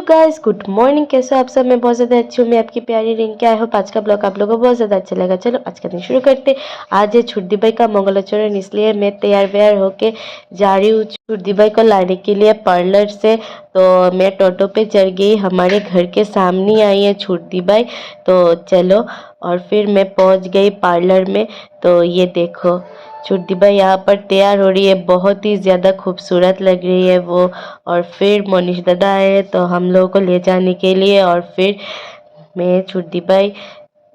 Guys, good morning. कैसे हो आप सब? मैं बहुत ज़्यादा अच्छी हूँ। मैं आपकी प्यारी रिंकी। आई होप आज का ब्लॉग आप लोगों को बहुत ज़्यादा अच्छा लगा। चलो आज का दिन शुरू करते हैं। आज है छुट्टी भाई का मंगलाचरण, इसलिए मैं तैयार व्यार होके जा रही हूँ छुट्टी भाई को लाने के लिए पार्लर से। तो मैं टोटो पे चढ़ गई, हमारे घर के सामने आई है छुट्टी भाई। तो चलो, और फिर मैं पहुँच गई पार्लर में। तो ये देखो छुट्टी भाई यहाँ पर तैयार हो रही है, बहुत ही ज़्यादा खूबसूरत लग रही है वो। और फिर मोनिश दादा आए तो हम लोगों को ले जाने के लिए, और फिर मैं छुट्टी भाई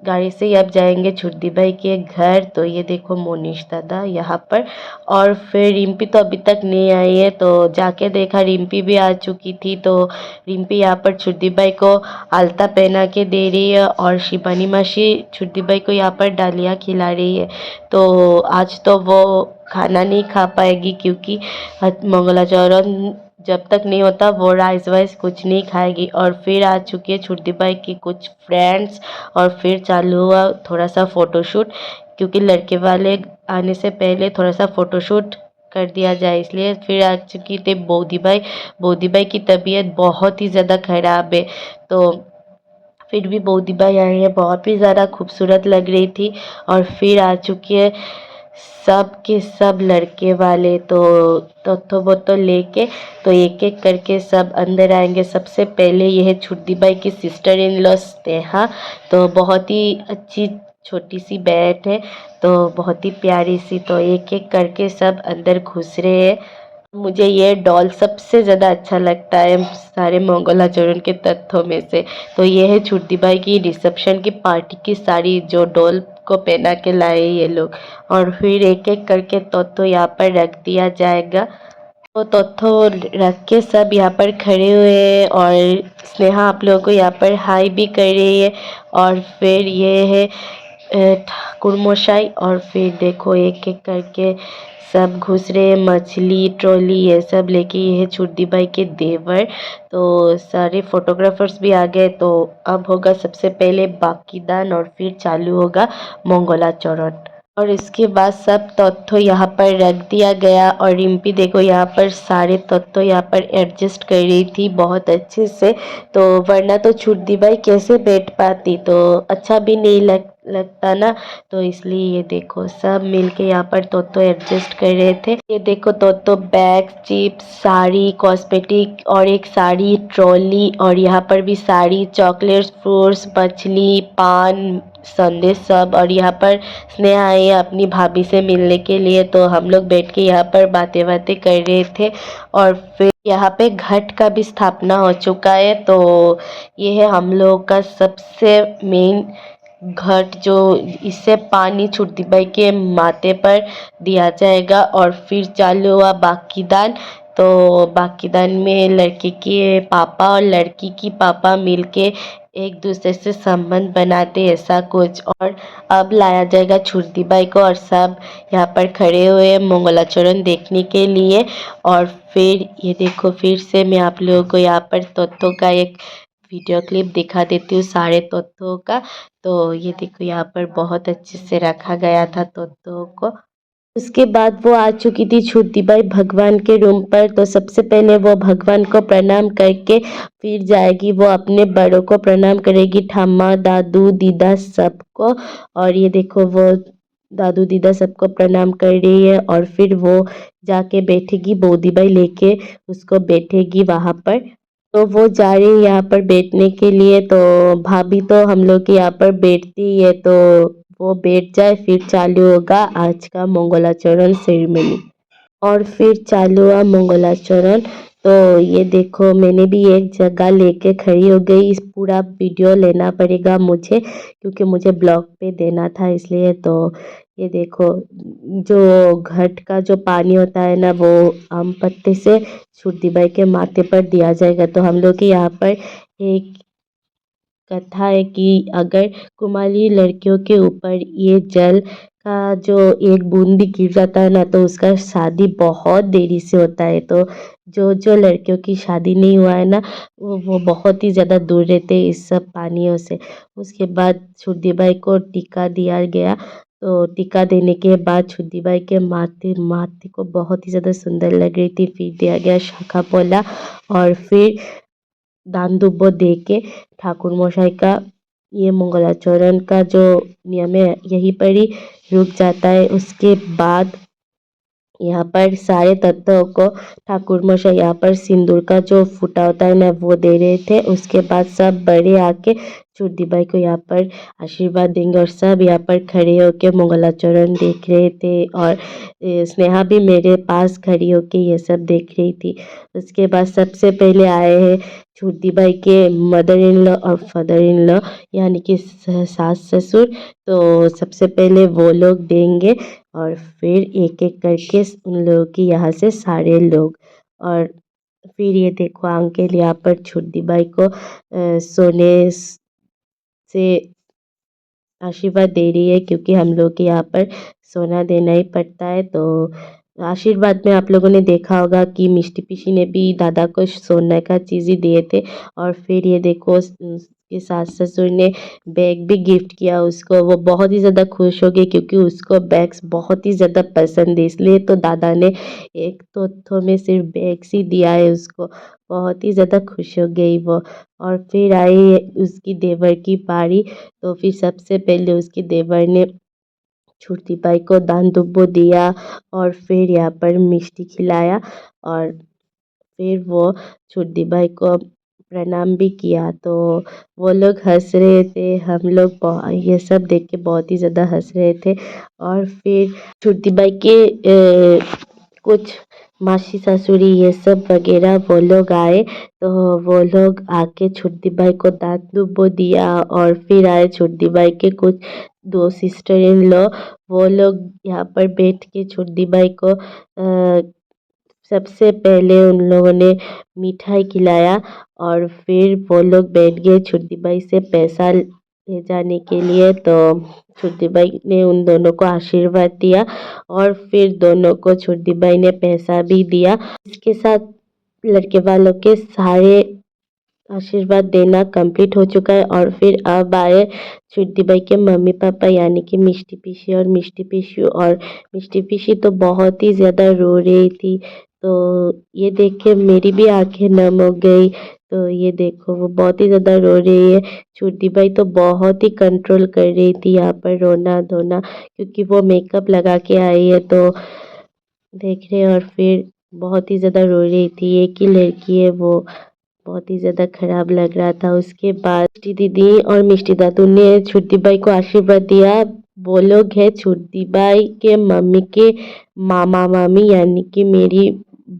गाड़ी से ही अब जाएंगे छुट्टी भाई के घर। तो ये देखो मोनिश दादा यहाँ पर। और फिर रिम्पी तो अभी तक नहीं आई है, तो जाके देखा रिम्पी भी आ चुकी थी। तो रिम्पी यहाँ पर छुट्टी भाई को आलता पहना के दे रही है, और शिबानी मासी छुट्टी भाई को यहाँ पर डालिया खिला रही है। तो आज तो वो खाना नहीं खा पाएगी, क्योंकि मंगलाचरण जब तक नहीं होता वो राइस वाइस कुछ नहीं खाएगी। और फिर आ चुकी है छुट्टी भाई की कुछ फ्रेंड्स, और फिर चालू हुआ थोड़ा सा फ़ोटोशूट, क्योंकि लड़के वाले आने से पहले थोड़ा सा फ़ोटोशूट कर दिया जाए, इसलिए फिर आ चुकी थी बोधी भाई की तबीयत बहुत ही ज़्यादा ख़राब है। तो फिर भी बोधी भाई आई है, बहुत ही ज़्यादा खूबसूरत लग रही थी। और फिर आ चुकी है सब के सब लड़के वाले। तो वो तो लेके तो एक एक करके सब अंदर आएंगे। सबसे पहले यह छुट्टी भाई की सिस्टर इन लॉ स्नेहा। तो बहुत ही अच्छी छोटी सी बैट है, तो बहुत ही प्यारी सी। तो एक एक करके सब अंदर घुस रहे हैं। मुझे ये डॉल सबसे ज़्यादा अच्छा लगता है सारे मंगलाचरण के तत्वों में से। तो ये है छुट्टी भाई की रिसेप्शन की पार्टी की साड़ी, जो डॉल को पहना के लाए ये लोग। और फिर एक एक करके तो यहाँ पर रख दिया जाएगा। तो रख के सब यहाँ पर खड़े हुए हैं, और स्नेहा आप लोगों को यहाँ पर हाई भी कर रही है। और फिर ये है ठाकुर मशाई। और फिर देखो एक एक करके सब घुस रहे हैं, मछली ट्रॉली ये सब लेके। ये है छुट्टी भाई के देवर। तो सारे फोटोग्राफर्स भी आ गए। तो अब होगा सबसे पहले बाकीदान, और फिर चालू होगा मंगलाचरण। और इसके बाद सब तत्व यहाँ पर रख दिया गया। और रिम्पी देखो यहाँ पर सारे तत्व यहाँ पर एडजस्ट कर रही थी बहुत अच्छे से। तो वरना तो छुट्टी भाई कैसे बैठ पाती, तो अच्छा भी नहीं लगता ना। तो इसलिए ये देखो सब मिलके यहाँ पर तोतो एडजस्ट कर रहे थे। ये देखो तोतो बैग, चिप्स, साड़ी, कॉस्मेटिक, और एक साड़ी ट्रॉली, और यहाँ पर भी साड़ी, चॉकलेट्स, फ्रूट्स, मछली, पान, संदेश सब। और यहाँ पर स्नेहा आई है अपनी भाभी से मिलने के लिए। तो हम लोग बैठ के यहाँ पर बातें कर रहे थे। और फिर यहाँ पे घट का भी स्थापना हो चुका है। तो ये है हम लोग का सबसे मेन घट, जो इससे पानी छुट्टी भाई के माथे पर दिया जाएगा। और फिर चालू हुआ बाकीदान। तो बाकीदान में लड़के के पापा और लड़की की पापा मिलके एक दूसरे से संबंध बनाते, ऐसा कुछ। और अब लाया जाएगा छुट्टी भाई को, और सब यहाँ पर खड़े हुए मंगलाचरण देखने के लिए। और फिर ये देखो फिर से मैं आप लोगों को यहाँ पर तोतो का एक वीडियो क्लिप दिखा देती हूँ सारे तोतों का। तो ये देखो यहाँ पर बहुत अच्छे से रखा गया था तोतों को। उसके बाद वो आ चुकी थी छुट्टी भाई भगवान के रूम पर। तो सबसे पहले वो भगवान को प्रणाम करके फिर जाएगी, वो अपने बड़ों को प्रणाम करेगी, ठाम्मा दादू दीदा सबको। और ये देखो वो दादू दीदा सबको प्रणाम कर रही है। और फिर वो जाके बैठेगी, बोधी भाई लेके उसको बैठेगी वहाँ पर। तो वो जा रही है यहाँ पर बैठने के लिए। तो भाभी तो हम लोग के यहाँ पर बैठती ही है, तो वो बैठ जाए, फिर चालू होगा आज का मंगलाचरण सेरेमनी। और फिर चालू हुआ मंगलाचरण। तो ये देखो मैंने भी एक जगह लेके खड़ी हो गई। इस पूरा वीडियो लेना पड़ेगा मुझे, क्योंकि मुझे ब्लॉग पे देना था इसलिए। तो ये देखो जो घट का जो पानी होता है ना, वो आम पत्ते से छुट्टी भाई के माथे पर दिया जाएगा। तो हम लोग के यहाँ पर एक कथा है कि अगर कुमारी लड़कियों के ऊपर ये जल का जो एक बूंद भी गिर जाता है ना, तो उसका शादी बहुत देरी से होता है। तो जो जो लड़कियों की शादी नहीं हुआ है ना, वो बहुत ही ज़्यादा दूर रहते हैं इस सब पानियों से। उसके बाद छुट्टी भाई को टीका दिया गया। तो टीका देने के बाद छुट्टी भाई के माथे माथे को बहुत ही ज़्यादा सुंदर लग रही थी। फिर दिया गया शाखा पोला। और फिर दान दुब्बो दे के ठाकुर मशाई का ये मंगलाचरण का जो नियम है यहीं पर ही रुक जाता है। उसके बाद यहाँ पर सारे तत्वों को ठाकुर मशाई यहाँ पर सिंदूर का जो फूटा होता है ना वो दे रहे थे। उसके बाद सब बड़े आके छोटी बाई को यहाँ पर आशीर्वाद देंगे और सब यहाँ पर खड़े होके मंगलाचरण देख रहे थे और स्नेहा भी मेरे पास खड़ी होके ये सब देख रही थी। उसके बाद सबसे पहले आए हैं छोटी बाई के मदर इन लॉ और फादर इन लॉ यानी कि सास ससुर। तो सबसे पहले वो लोग देंगे और फिर एक एक करके उन लोगों की यहाँ से सारे लोग। और फिर ये देखो अंकल यहाँ पर छोटी बाई को सोने से आशीर्वाद दे रही है क्योंकि हम लोग के यहाँ पर सोना देना ही पड़ता है। तो आशीर्वाद में आप लोगों ने देखा होगा कि मिष्टी पीसी ने भी दादा को सोने का चीज़ ही दिए थे। और फिर ये देखो उसके सास ससुर ने बैग भी गिफ्ट किया उसको। वो बहुत ही ज़्यादा खुश हो गई क्योंकि उसको बैग्स बहुत ही ज़्यादा पसंद है, इसलिए तो दादा ने एक तोहफे में सिर्फ बैग्स ही दिया है उसको। बहुत ही ज़्यादा खुश हो गई वो। और फिर आई उसकी देवर की बारी। तो फिर सबसे पहले उसके देवर ने छोटी बाई को दान दुब्बो दिया और फिर यहाँ पर मिष्टी खिलाया और फिर वो छोटी बाई को प्रणाम भी किया। तो वो लोग हंस रहे थे, हम लोग ये सब देख के बहुत ही ज़्यादा हंस रहे थे। और फिर छोटी बाई के कुछ मासी ससुरी ये सब वगैरह वो लोग आए। तो वो लोग आके छोटी बाई को दान दुब्बो दिया और फिर आए छोटी बाई के कुछ दो सिस्टर इन लॉ। वो लोग यहाँ पर बैठ के छोटी बाई को सबसे पहले उन लोगों ने मिठाई खिलाया और फिर वो लोग बैठ गए छोटी बाई से पैसा ले जाने के लिए। तो छोटी बाई ने उन दोनों को आशीर्वाद दिया और फिर दोनों को छोटी बाई ने पैसा भी दिया। इसके साथ लड़के वालों के सारे आशीर्वाद देना कंप्लीट हो चुका है। और फिर अब आए छोटी बाई के मम्मी पापा यानी कि मिष्टी पीसी और मिष्टी पीसी। और मिष्टी पीसी तो बहुत ही ज़्यादा रो रही थी। तो ये देख के मेरी भी आंखें नम हो गई। तो ये देखो वो बहुत ही ज़्यादा रो रही है। छोटी बाई तो बहुत ही कंट्रोल कर रही थी यहाँ पर रोना धोना क्योंकि वो मेकअप लगा के आई है। तो देख रहे और फिर बहुत ही ज़्यादा रो रही थी। एक ही लड़की है वो बहुत ही ज़्यादा खराब लग रहा था। उसके बाद मिष्टी दीदी और मिष्टी दादू ने छोटी बाई को आशीर्वाद दिया। वो लोग है छोटी बाई के मम्मी के मामा मामी यानी कि मेरी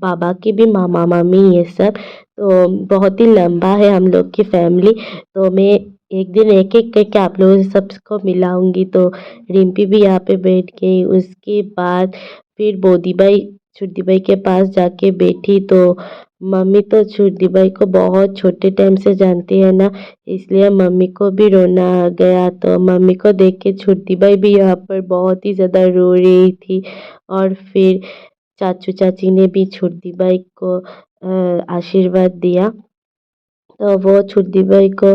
बाबा के भी मामा मामी ये सब। तो बहुत ही लंबा है हम लोग की फैमिली। तो मैं एक दिन एक एक करके आप लोगों से सबको मिलाऊंगी। तो रिम्पी भी यहाँ पे बैठ गई। उसके बाद फिर बोदी बाई छोटी बाई के पास जाके बैठी। तो मम्मी तो छोटी बाई को बहुत छोटे टाइम से जानती है ना, इसलिए मम्मी को भी रोना आ गया। तो मम्मी को देख के छोटी बाई भी यहाँ पर बहुत ही ज़्यादा रो रही थी। और फिर चाचू चाची ने भी छोटी बाई को आशीर्वाद दिया। तो वो छोटी बाई को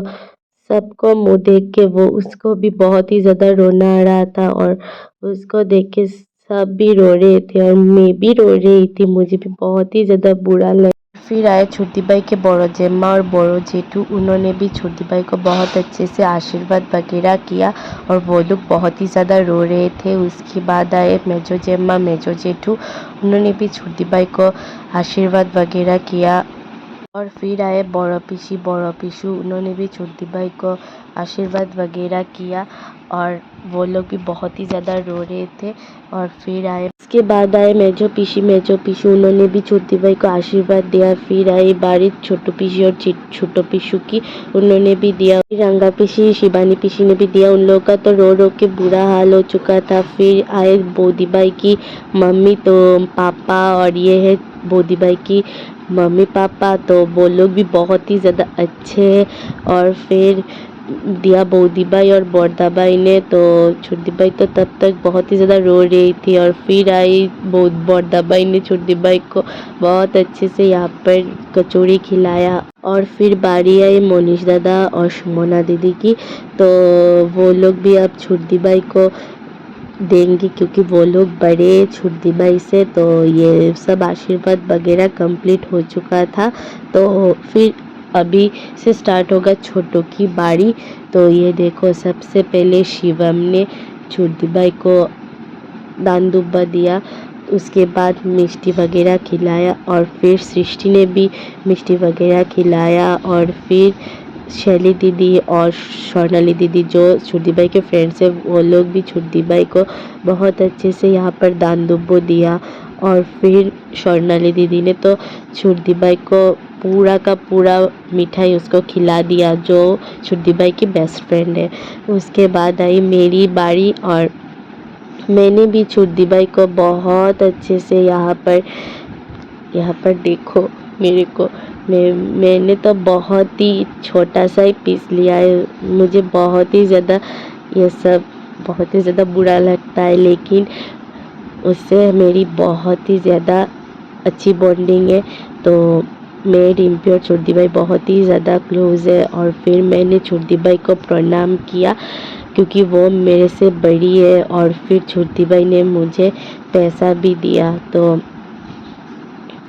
सबको मुँह देख के वो उसको भी बहुत ही ज़्यादा रोना आ रहा था और उसको देख के सब भी रो रहे थे और मैं भी रो रही थी। मुझे भी बहुत ही ज़्यादा बुरा लगा। फिर आए छोटी बाई के बड़ो जेम्मा और बड़ो जेठू। उन्होंने भी छोटी बाई को बहुत अच्छे से आशीर्वाद वगैरह किया और वो लोग बहुत ही ज़्यादा रो रहे थे। उसके बाद आए मेजो जेम्मा मेजो जेठू। उन्होंने भी छोटी बाई को आशीर्वाद वगैरह किया। और फिर आए बड़ो पीसू। उन्होंने भी छोटी बाई को आशीर्वाद वगैरह किया और वो लोग भी बहुत ही ज़्यादा रो रहे थे। और फिर आए इसके बाद आए मेजो पीसू। उन्होंने भी छोटी बाई को आशीर्वाद दिया। फिर आई बारी छोटू पीसी और छोटो पीसू की। उन्होंने भी दिया। फिर रंगा पीसी शिवानी पीसी ने भी दिया। उन लोगों का तो रो रो के बुरा हाल हो चुका था। फिर आए बोदी बाई की मम्मी तो पापा और ये है बोदी बाई की मम्मी पापा। तो वो लोग भी बहुत ही ज़्यादा अच्छे हैं। और फिर दिया बोदी बाई और बड़दा बाई ने। तो छोटी बाई तो तब तक बहुत ही ज़्यादा रो रही थी। और फिर आई बड़दा बाई ने छोटी बाई को बहुत अच्छे से यहाँ पर कचौड़ी खिलाया। और फिर बारी आई मोनिश दादा और सुमोना दीदी की। तो वो लोग भी अब छोटी बाई को देंगे क्योंकि वो लोग बड़े छोटी बाई से। तो ये सब आशीर्वाद वगैरह कंप्लीट हो चुका था। तो फिर अभी से स्टार्ट होगा छोटों की बारी। तो ये देखो, सबसे पहले शिवम ने छोटी बाई को दान दुब्बा दिया, उसके बाद मिष्टी वगैरह खिलाया, और फिर सृष्टि ने भी मिष्टी वगैरह खिलाया, और फिर शैली दीदी और स्वर्णाली दीदी जो छोटी बाई के फ्रेंड्स हैं, वो लोग भी छोटी बाई को बहुत अच्छे से यहाँ पर दान दुब्बो दिया। और फिर स्वर्णाली दीदी ने तो छोटी बाई को पूरा का पूरा मिठाई उसको खिला दिया, जो छोटी बाई की बेस्ट फ्रेंड है। उसके बाद आई मेरी बारी, और मैंने भी छोटी बाई को बहुत अच्छे से यहाँ पर देखो मेरे को, मैंने तो बहुत ही छोटा सा ही पीस लिया है। मुझे बहुत ही ज़्यादा ये सब बहुत ही ज़्यादा बुरा लगता है, लेकिन उससे मेरी बहुत ही ज़्यादा अच्छी बॉन्डिंग है। तो मैं रिम्पी और छोटी बाई बहुत ही ज़्यादा क्लोज़ है। और फिर मैंने छोटी बाई को प्रणाम किया क्योंकि वो मेरे से बड़ी है, और फिर छोटी बाई ने मुझे पैसा भी दिया, तो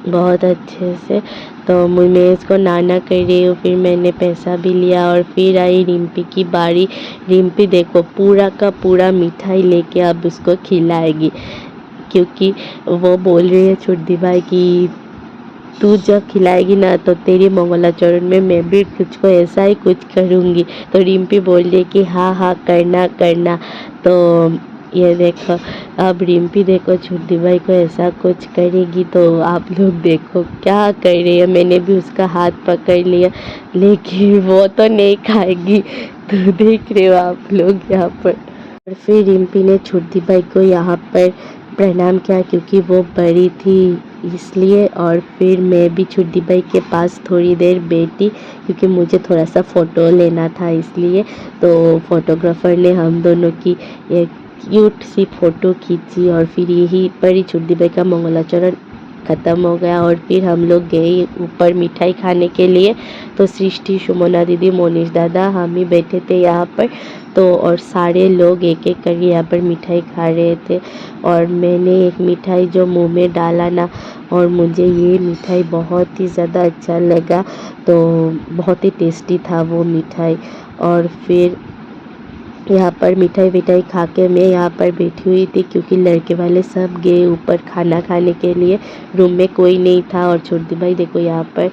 बहुत अच्छे से। तो मैं इसको नाना कर रही हूँ, फिर मैंने पैसा भी लिया, और फिर आई रिम्पी की बारी। रिम्पी देखो पूरा का पूरा मिठाई लेके अब उसको खिलाएगी, क्योंकि वो बोल रही है छोटी बाई कि तू जब खिलाएगी ना तो तेरी मंगलाचरण में मैं भी तुझको ऐसा ही कुछ करूँगी। तो रिम्पी बोल रही है कि हाँ हाँ करना करना। तो ये देखो, अब रिम्पी देखो छोटी बाई को ऐसा कुछ करेगी, तो आप लोग देखो क्या कर रही है। मैंने भी उसका हाथ पकड़ लिया, लेकिन वो तो नहीं खाएगी। तो देख रहे हो आप लोग यहाँ पर। और फिर रिम्पी ने छोटी बाई को यहाँ पर प्रणाम किया, क्योंकि वो बड़ी थी इसलिए। और फिर मैं भी छोटी बाई के पास थोड़ी देर बैठी, क्योंकि मुझे थोड़ा सा फ़ोटो लेना था इसलिए। तो फोटोग्राफर ने हम दोनों की एक क्यूट सी फ़ोटो खींची, और फिर यही पर ही छोटी बाई का मंगलाचरण ख़त्म हो गया। और फिर हम लोग गए ऊपर मिठाई खाने के लिए। तो सृष्टि, सुमना दीदी, मोनिश दादा, हम ही बैठे थे यहाँ पर। तो और सारे लोग एक एक करके यहाँ पर मिठाई खा रहे थे, और मैंने एक मिठाई जो मुंह में डाला ना, और मुझे ये मिठाई बहुत ही ज़्यादा अच्छा लगा। तो बहुत ही टेस्टी था वो मिठाई। और फिर यहाँ पर मिठाई विठाई खा के मैं यहाँ पर बैठी हुई थी, क्योंकि लड़के वाले सब गए ऊपर खाना खाने के लिए। रूम में कोई नहीं था, और छोटी भाई देखो यहाँ पर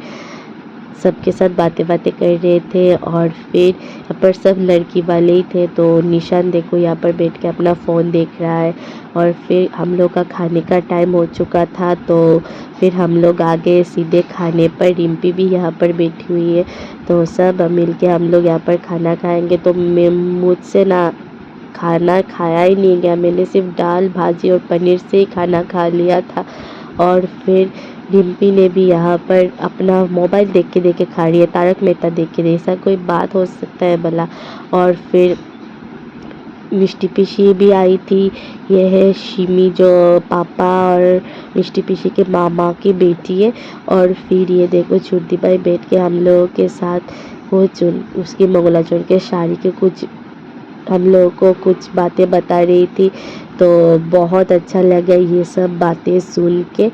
सबके साथ बातें बातें कर रहे थे। और फिर यहाँ पर सब लड़की वाले ही थे। तो निशान देखो यहाँ पर बैठ के अपना फ़ोन देख रहा है। और फिर हम लोग का खाने का टाइम हो चुका था, तो फिर हम लोग आ गए सीधे खाने पर। रिम्पी भी यहाँ पर बैठी हुई है, तो सब मिल के हम लोग यहाँ पर खाना खाएंगे। तो मैं मुझसे ना खाना खाया ही नहीं गया, मैंने सिर्फ दाल भाजी और पनीर से ही खाना खा लिया था। और फिर रिम्पी ने भी यहाँ पर अपना मोबाइल देख के खा रही है, तारक मेहता देख के। ऐसा कोई बात हो सकता है भला। और फिर मिष्टी पीसी भी आई थी। यह है शिमी, जो पापा और मिष्टी पीसी के मामा की बेटी है। और फिर ये देखो छोटी बाई बैठ के हम लोगों के साथ कुछ उसकी मंगलाचरण के साड़ी के कुछ हम लोगों को कुछ बातें बता रही थी। तो बहुत अच्छा लगा ये सब बातें सुन के।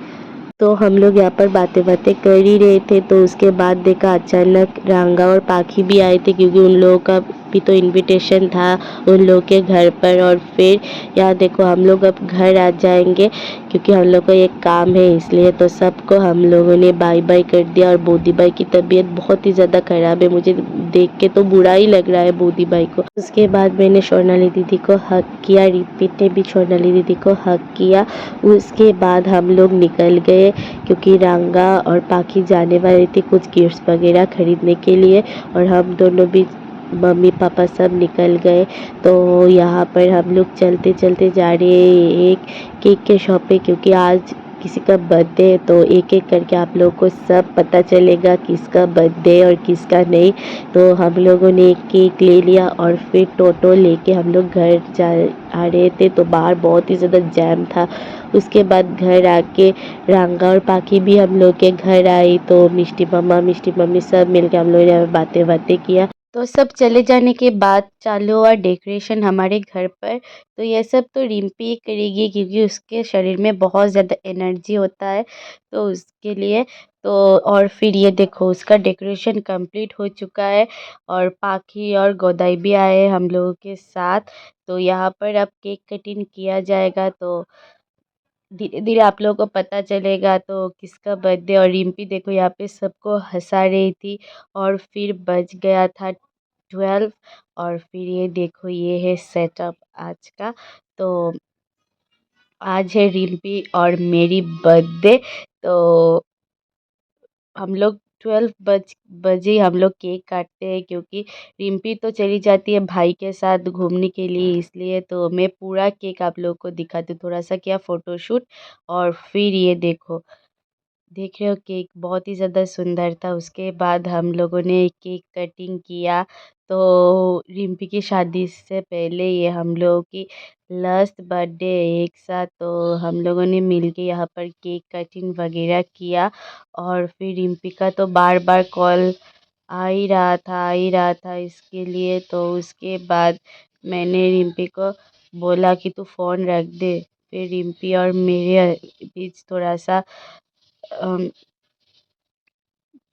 तो हम लोग यहाँ पर बातें बातें कर ही रहे थे, तो उसके बाद देखा अचानक रांगा और पाखी भी आए थे, क्योंकि उन लोगों का भी तो इनविटेशन था उन लोग के घर पर। और फिर यहाँ देखो हम लोग अब घर आ जाएंगे, क्योंकि हम लोग को एक काम है इसलिए। तो सबको हम लोगों ने बाय बाय कर दिया। और बोधी बाई की तबीयत बहुत ही ज़्यादा ख़राब है, मुझे देख के तो बुरा ही लग रहा है बोधी बाई को। उसके बाद मैंने स्वर्णाली दीदी को हक किया, रिपीट ने भी स्वर्णाली दीदी को हक किया। उसके बाद हम लोग निकल गए, क्योंकि रांगा और पाखी जाने वाले थे कुछ गिफ्ट्स वगैरह खरीदने के लिए। और हम दोनों भी मम्मी पापा सब निकल गए। तो यहाँ पर हम लोग चलते चलते जा रहे हैं एक केक के शॉप पे, क्योंकि आज किसी का बर्थडे है। तो एक एक करके आप लोगों को सब पता चलेगा किसका बर्थडे और किसका नहीं। तो हम लोगों ने एक केक ले लिया, और फिर टोटो लेके हम लोग घर जा आ रहे थे। तो बाहर बहुत ही ज़्यादा जैम था। उसके बाद घर आके रांगा और पाखी भी हम लोग के घर आई। तो मिष्टी मम्मा मिष्टी मम्मी सब मिलके हम लोग ने बातें बातें किया। तो सब चले जाने के बाद चालू हुआ डेकोरेशन हमारे घर पर। तो ये सब तो रिम्पी ही करेगी, क्योंकि उसके शरीर में बहुत ज़्यादा एनर्जी होता है, तो उसके लिए। तो और फिर ये देखो उसका डेकोरेशन कंप्लीट हो चुका है और पाखी और गोदाई भी आए हैं हम लोगों के साथ। तो यहाँ पर अब केक कटिंग किया जाएगा, तो धीरे धीरे आप लोगों को पता चलेगा तो किसका बर्थडे। और रिम्पी देखो यहाँ पे सबको हंसा रही थी। और फिर बज गया था 12। और फिर ये देखो ये है सेटअप आज का। तो आज है रिम्पी और मेरी बर्थडे। तो हम लोग 12 बजे हम लोग केक काटते हैं, क्योंकि रिम्पी तो चली जाती है भाई के साथ घूमने के लिए, इसलिए। तो मैं पूरा केक आप लोगों को दिखाती हूँ, थोड़ा सा किया फ़ोटोशूट। और फिर ये देखो, देख रहे हो केक बहुत ही ज़्यादा सुंदर था। उसके बाद हम लोगों ने केक कटिंग किया। तो रिम्पी की शादी से पहले ये हम लोगों की लास्ट बर्थडे है एक साथ। तो हम लोगों ने मिलके यहाँ पर केक कटिंग वगैरह किया। और फिर रिम्पी का तो बार बार कॉल आ ही रहा था इसके लिए। तो उसके बाद मैंने रिम्पी को बोला कि तू फ़ोन रख दे। फिर रिम्पी और मेरे बीच थोड़ा सा अम,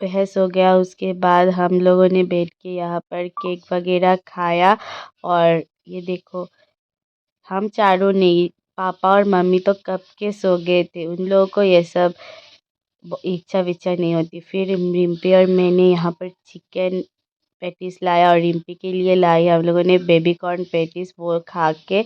बहस हो गया। उसके बाद हम लोगों ने बैठ के यहाँ पर केक वगैरह खाया। और ये देखो, हम चारों नहीं, पापा और मम्मी तो कब के सो गए थे, उन लोगों को ये सब इच्छा विच्छा नहीं होती। फिर रिम्पी और मैंने यहाँ पर चिकन पैटीज लाया और रिम्पी के लिए लाई हम लोगों ने बेबी कॉर्न पैटीज। वो खा के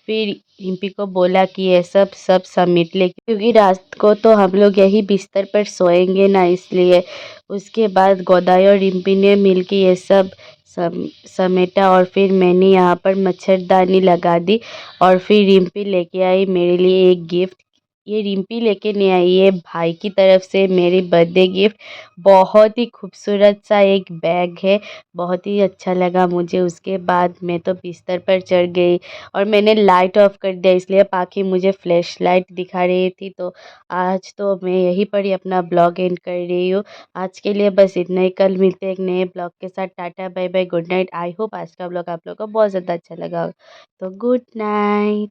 फिर रिम्पी को बोला कि ये सब सब समेट ले, क्योंकि रात को तो हम लोग यही बिस्तर पर सोएंगे ना, इसलिए। उसके बाद गोदाई और रिम्पी ने मिलके ये सब समेटा। और फिर मैंने यहाँ पर मच्छरदानी लगा दी। और फिर रिम्पी लेके आई मेरे लिए एक गिफ्ट। ये रिम्पी लेके नहीं आई, ये भाई की तरफ से मेरी बर्थडे गिफ्ट। बहुत ही खूबसूरत सा एक बैग है, बहुत ही अच्छा लगा मुझे। उसके बाद मैं तो बिस्तर पर चढ़ गई और मैंने लाइट ऑफ कर दिया, इसलिए पाखी मुझे फ्लैश लाइट दिखा रही थी। तो आज तो मैं यहीं पर ही अपना ब्लॉग एंड कर रही हूँ। आज के लिए बस इतना ही, कल मिलते हैं एक नए ब्लॉग के साथ। Tata bye bye, good night. I hope आज का ब्लॉग आप लोगों को बहुत ज़्यादा अच्छा लगा हो। तो गुड नाइट।